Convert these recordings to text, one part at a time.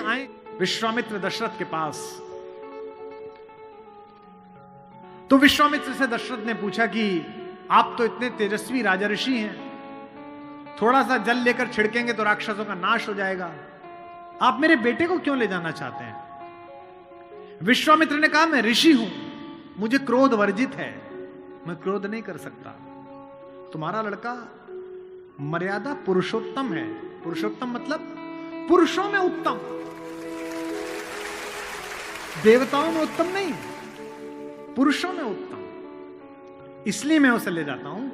आए विश्वामित्र दशरथ के पास। तो विश्वामित्र से दशरथ ने पूछा कि आप तो इतने तेजस्वी राजा ऋषि हैं, थोड़ा सा जल लेकर छिड़केंगे तो राक्षसों का नाश हो जाएगा, आप मेरे बेटे को क्यों ले जाना चाहते हैं? विश्वामित्र ने कहा, मैं ऋषि हूं, मुझे क्रोध वर्जित है, मैं क्रोध नहीं कर सकता। तुम्हारा लड़का मर्यादा पुरुषोत्तम है। पुरुषोत्तम मतलब पुरुषों में उत्तम, देवताओं में उत्तम नहीं, पुरुषों में उत्तम। इसलिए मैं उसे ले जाता हूं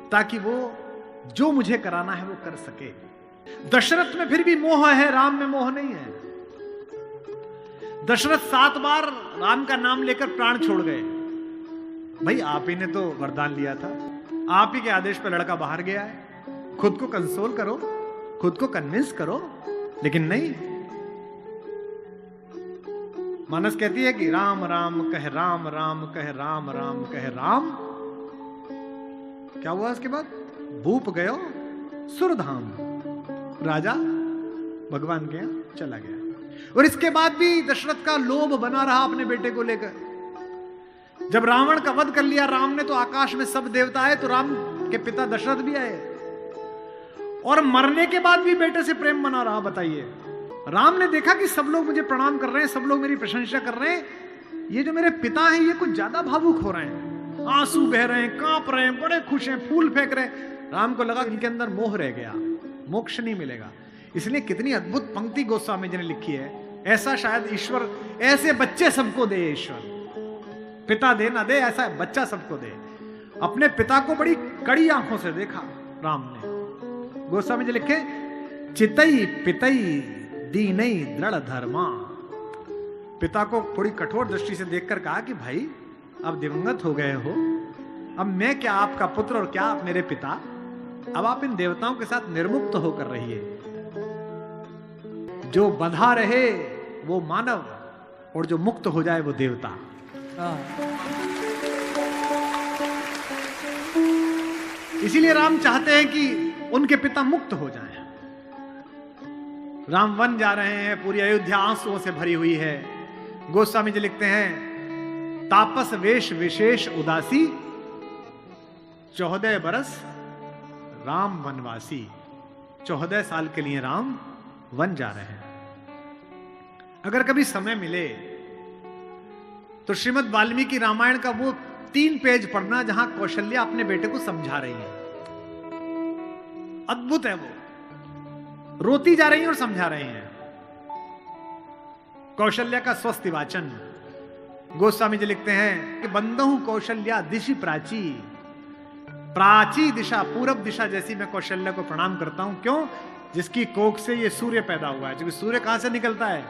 ताकि वो जो मुझे कराना है वो कर सके। दशरथ में फिर भी मोह है, राम में मोह नहीं है। दशरथ 7 बार राम का नाम लेकर प्राण छोड़ गए। भाई आप ही ने तो वरदान लिया था, आप ही के आदेश पर लड़का बाहर गया है, खुद को कंसोल करो, खुद को कन्विंस करो। लेकिन नहीं, मानस कहती है कि राम राम कह राम, राम कह राम, राम कह राम। क्या हुआ उसके बाद? भूप गयो सुरधाम, राजा भगवान के यहां चला गया। और इसके बाद भी दशरथ का लोभ बना रहा अपने बेटे को लेकर। जब रावण का वध कर लिया राम ने, तो आकाश में सब देवता आए, तो राम के पिता दशरथ भी आए, और मरने के बाद भी बेटे से प्रेम बना रहा। बताइए, राम ने देखा कि सब लोग मुझे प्रणाम कर रहे हैं, सब लोग मेरी प्रशंसा कर रहे हैं, ये जो मेरे पिता हैं ये कुछ ज्यादा भावुक हो रहे हैं, आंसू बह रहे हैं, कांप रहे हैं, बड़े खुश हैं, फूल फेंक रहे हैं। राम को लगा कि इनके अंदर मोह रह गया, मोक्ष नहीं मिलेगा। इसलिए कितनी अद्भुत पंक्ति गोस्वामी जी ने लिखी है, ऐसा शायद ईश्वर ऐसे बच्चे सबको दे, ईश्वर पिता दे ना दे, ऐसा बच्चा सबको दे। अपने पिता को बड़ी कड़ी आंखों से देखा राम ने। गोस्वामी जी लिखे, चितई पितई दीनई दृढ़ धर्मा। पिता को थोड़ी कठोर दृष्टि से देखकर कहा कि भाई अब दिवंगत हो गए हो, अब मैं क्या आपका पुत्र और क्या आप मेरे पिता, अब आप इन देवताओं के साथ निर्मुक्त होकर रहिए। जो बंधा रहे वो मानव, और जो मुक्त हो जाए वो देवता। इसीलिए राम चाहते हैं कि उनके पिता मुक्त हो जाएं। राम वन जा रहे हैं, पूरी अयोध्या आंसुओं से भरी हुई है। गोस्वामी जी लिखते हैं, तापस वेश विशेष उदासी, 14 बरस राम वनवासी। 14 साल के लिए राम वन जा रहे हैं। अगर कभी समय मिले तो श्रीमद् वाल्मीकि रामायण का वो 3 पेज पढ़ना जहां कौशल्या अपने बेटे को समझा रही है। अद्भुत है वो, रोती जा रही है और समझा रही हैं। कौशल्या का स्वस्ति वाचन। गोस्वामी जी लिखते हैं कि बंदहु कौशल्या दिशि प्राची, प्राची दिशा, पूरब दिशा जैसी मैं कौशल्या को प्रणाम करता हूं। क्यों? जिसकी कोख से ये सूर्य पैदा हुआ है। क्योंकि सूर्य कहां से निकलता है?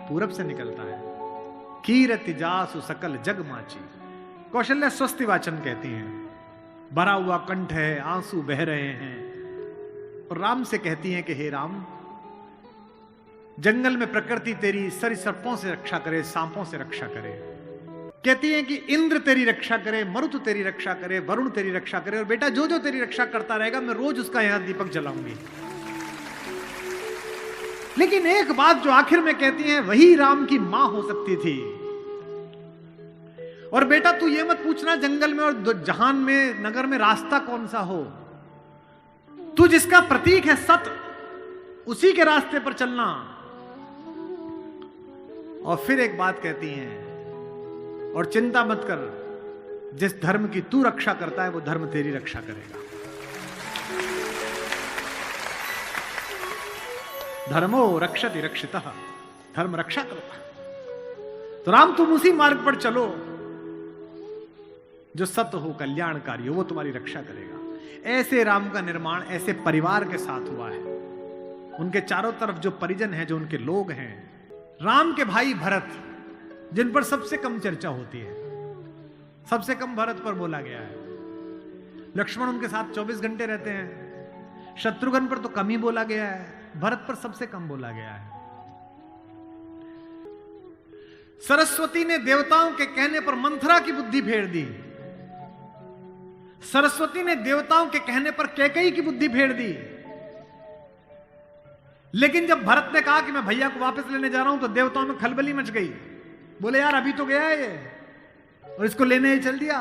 पूरब से निकलता है। कीरति जासु सकल जग माची। कौशल्या स्वस्ति वाचन कहती हैं। भरा हुआ कंठ है, आंसू बह रहे हैं, और राम से कहती हैं कि हे राम, जंगल में प्रकृति तेरी सरीसृपों से रक्षा करे, सांपों से रक्षा करे। कहती हैं कि इंद्र तेरी रक्षा करे, मरुत तेरी रक्षा करे, वरुण तेरी रक्षा करे, और बेटा जो जो तेरी रक्षा करता रहेगा मैं रोज उसका यहां दीपक जलाऊंगी। लेकिन एक बात जो आखिर में कहती हैं, वही राम की मां हो सकती थी। और बेटा तू ये मत पूछना जंगल में और जहान में, नगर में रास्ता कौन सा हो, तू जिसका प्रतीक है सत्य, उसी के रास्ते पर चलना। और फिर एक बात कहती हैं, और चिंता मत कर, जिस धर्म की तू रक्षा करता है वो धर्म तेरी रक्षा करेगा। धर्मो रक्षति रक्षितः, धर्म रक्षा करता। तो राम तुम उसी मार्ग पर चलो जो सत्य हो, कल्याणकारी हो, वो तुम्हारी रक्षा करेगा। ऐसे राम का निर्माण ऐसे परिवार के साथ हुआ है। उनके चारों तरफ जो परिजन हैं, जो उनके लोग हैं, राम के भाई भरत, जिन पर सबसे कम चर्चा होती है, सबसे कम भरत पर बोला गया है। लक्ष्मण उनके साथ 24 घंटे रहते हैं। शत्रुघ्न पर तो कम ही बोला गया है, भरत पर सबसे कम बोला गया है। सरस्वती ने देवताओं के कहने पर मंथरा की बुद्धि फेर दी। सरस्वती ने देवताओं के कहने पर कैकेयी की बुद्धि फेर दी। लेकिन जब भरत ने कहा कि मैं भैया को वापस लेने जा रहा हूं तो देवताओं में खलबली मच गई। बोले यार अभी तो गया है ये, और इसको लेने ही चल दिया,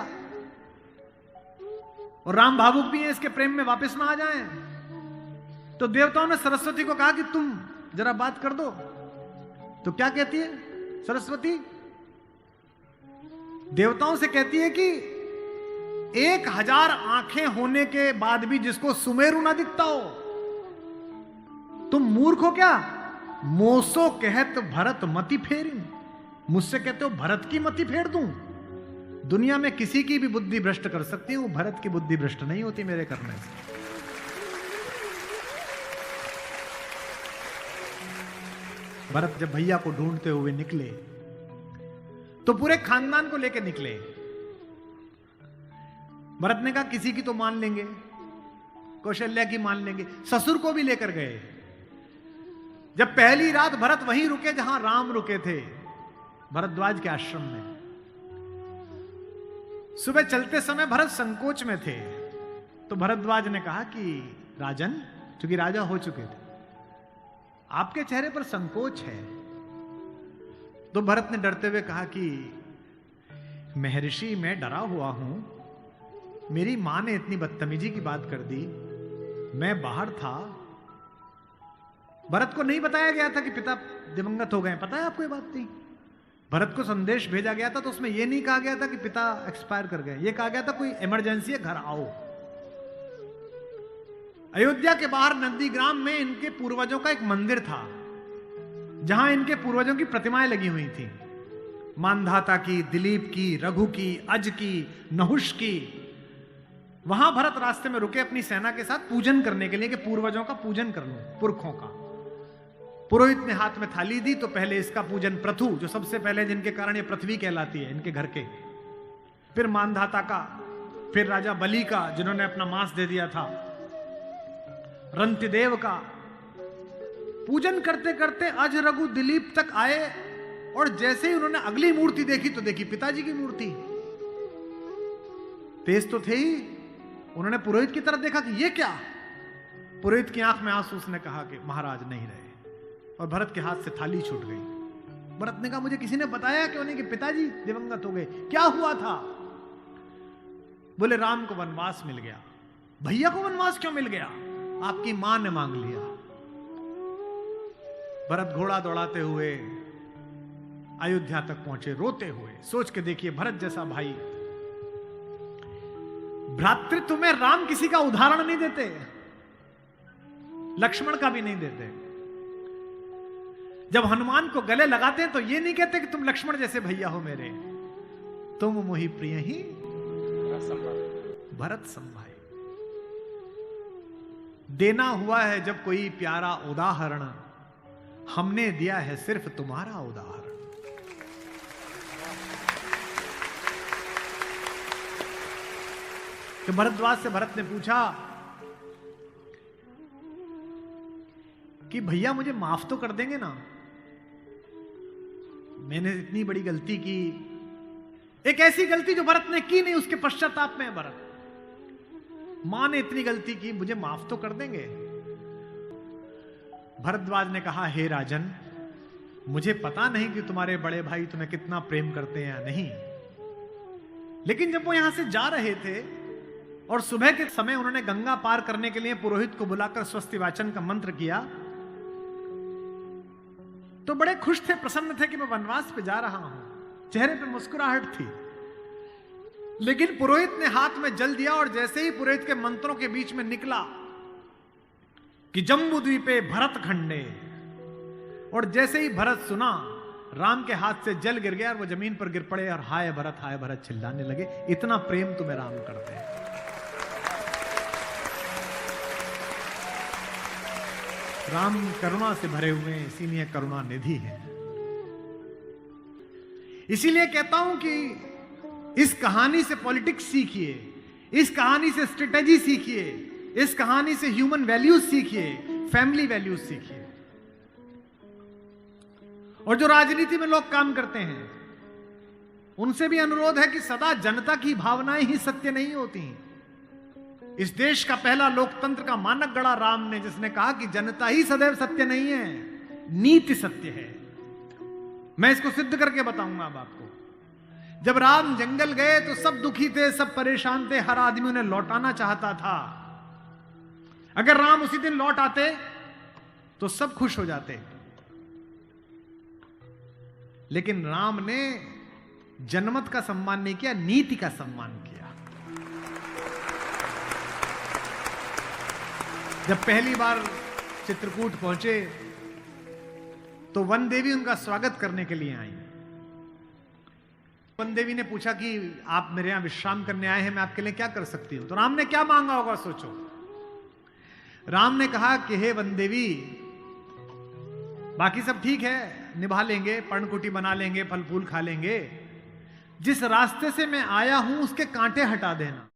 और राम भावुक भी है, इसके प्रेम में वापस ना आ जाएं। तो देवताओं ने सरस्वती को कहा कि तुम जरा बात कर दो। तो क्या कहती है सरस्वती? देवताओं से कहती है कि 1000 आंखें होने के बाद भी जिसको सुमेरु ना दिखता हो, तुम मूर्ख हो क्या? मोसो कहत भरत मति फेरी, मुझसे कहते हो भरत की मति फेर दूं? दुनिया में किसी की भी बुद्धि भ्रष्ट कर सकती हूं, भरत की बुद्धि भ्रष्ट नहीं होती मेरे करने से। भरत जब भैया को ढूंढते हुए निकले तो पूरे खानदान को लेकर निकले। भरत ने कहा किसी की तो मान लेंगे, कौशल्या की मान लेंगे, ससुर को भी लेकर गए। जब पहली रात भरत वहीं रुके जहां राम रुके थे, भरद्वाज के आश्रम में। सुबह चलते समय भरत संकोच में थे, तो भरद्वाज ने कहा कि राजन, क्योंकि राजा हो चुके थे, आपके चेहरे पर संकोच है। तो भरत ने डरते हुए कहा कि महर्षि मैं डरा हुआ हूं, मेरी मां ने इतनी बदतमीजी की बात कर दी, मैं बाहर था। भरत को नहीं बताया गया था कि पिता दिवंगत हो गए, पता है आपको ये बात नहीं? भरत को संदेश भेजा गया था तो उसमें यह नहीं कहा गया था कि पिता एक्सपायर कर गए, यह कहा गया था कोई इमरजेंसी है, घर आओ। अयोध्या के बाहर नंदीग्राम में इनके पूर्वजों का एक मंदिर था, जहां इनके पूर्वजों की प्रतिमाएं लगी हुई थी, मानधाता की, दिलीप की, रघु की, अज की, नहुष की। वहां भरत रास्ते में रुके अपनी सेना के साथ पूजन करने के लिए कि पूर्वजों का पूजन कर लूं, पुरखों का। पुरोहित ने हाथ में थाली दी तो पहले इसका पूजन, प्रथु जो सबसे पहले जिनके कारण ये पृथ्वी कहलाती है, इनके घर के, फिर मानधाता का, फिर राजा बलि का जिन्होंने अपना मांस दे दिया था, रंतिदेव का। पूजन करते करते अज, रघु, दिलीप तक आए, और जैसे ही उन्होंने अगली मूर्ति देखी तो देखी पिताजी की मूर्ति। तेज तो थे ही, उन्होंने पुरोहित की तरफ देखा कि ये क्या? पुरोहित की आंख में आंसू, उसने कहा कि महाराज नहीं रहे, और भरत के हाथ से थाली छूट गई। भरत ने कहा मुझे किसी ने बताया क्यों नहीं कि पिताजी दिवंगत हो गए, क्या हुआ था? बोले राम को वनवास मिल गया। भैया को वनवास क्यों मिल गया? आपकी मां ने मांग लिया। भरत घोड़ा दौड़ाते हुए अयोध्या तक पहुंचे, रोते हुए। सोच के देखिए, भरत जैसा भाई, भ्रातृत्व में राम किसी का उदाहरण नहीं देते, लक्ष्मण का भी नहीं देते। जब हनुमान को गले लगाते हैं तो ये नहीं कहते कि तुम लक्ष्मण जैसे भैया हो मेरे, तुम मोहि प्रिय ही भरत संभाई। देना हुआ है जब कोई प्यारा उदाहरण, हमने दिया है सिर्फ तुम्हारा उदाहरण। तो भरद्वाज से भरत ने पूछा कि भैया मुझे माफ तो कर देंगे ना? मैंने इतनी बड़ी गलती की, एक ऐसी गलती जो भरत ने की नहीं, उसके पश्चाताप में भरत, मां ने इतनी गलती की, मुझे माफ तो कर देंगे? भरद्वाज ने कहा हे राजन, मुझे पता नहीं कि तुम्हारे बड़े भाई तुम्हें कितना प्रेम करते हैं या नहीं, लेकिन जब वो यहां से जा रहे थे और सुबह के समय उन्होंने गंगा पार करने के लिए पुरोहित को बुलाकर स्वस्ति वाचन का मंत्र किया, तो बड़े खुश थे, प्रसन्न थे कि मैं वनवास पे जा रहा हूं, चेहरे पे मुस्कुराहट थी। लेकिन पुरोहित ने हाथ में जल दिया, और जैसे ही पुरोहित के मंत्रों के बीच में निकला कि जम्बू द्वीपे भरत खंडे, और जैसे ही भरत सुना, राम के हाथ से जल गिर गया और वो जमीन पर गिर पड़े और हाय भरत चिल्लाने लगे, इतना प्रेम तुम्हें राम करते हैं। राम करुणा से भरे हुए हैं, इसीलिए करुणा निधि है। इसीलिए कहता हूं कि इस कहानी से पॉलिटिक्स सीखिए, इस कहानी से स्ट्रेटेजी सीखिए, इस कहानी से ह्यूमन वैल्यूज सीखिए, फैमिली वैल्यूज सीखिए। और जो राजनीति में लोग काम करते हैं, उनसे भी अनुरोध है कि सदा जनता की भावनाएं ही सत्य नहीं होती। इस देश का पहला लोकतंत्र का मानक गढ़ा राम ने, जिसने कहा कि जनता ही सदैव सत्य नहीं है, नीति सत्य है। मैं इसको सिद्ध करके बताऊंगा अब आपको। जब राम जंगल गए तो सब दुखी थे, सब परेशान थे, हर आदमी उन्हें लौटाना चाहता था। अगर राम उसी दिन लौट आते तो सब खुश हो जाते। लेकिन राम ने जनमत का सम्मान नहीं किया, नीति का सम्मान किया। जब पहली बार चित्रकूट पहुंचे तो वन देवी उनका स्वागत करने के लिए आई। वन देवी ने पूछा कि आप मेरे यहां विश्राम करने आए हैं, मैं आपके लिए क्या कर सकती हूं। तो राम ने क्या मांगा होगा सोचो। राम ने कहा कि हे वन देवी, बाकी सब ठीक है, निभा लेंगे, पर्णकुटी बना लेंगे, फल फूल खा लेंगे, जिस रास्ते से मैं आया हूं उसके कांटे हटा देना।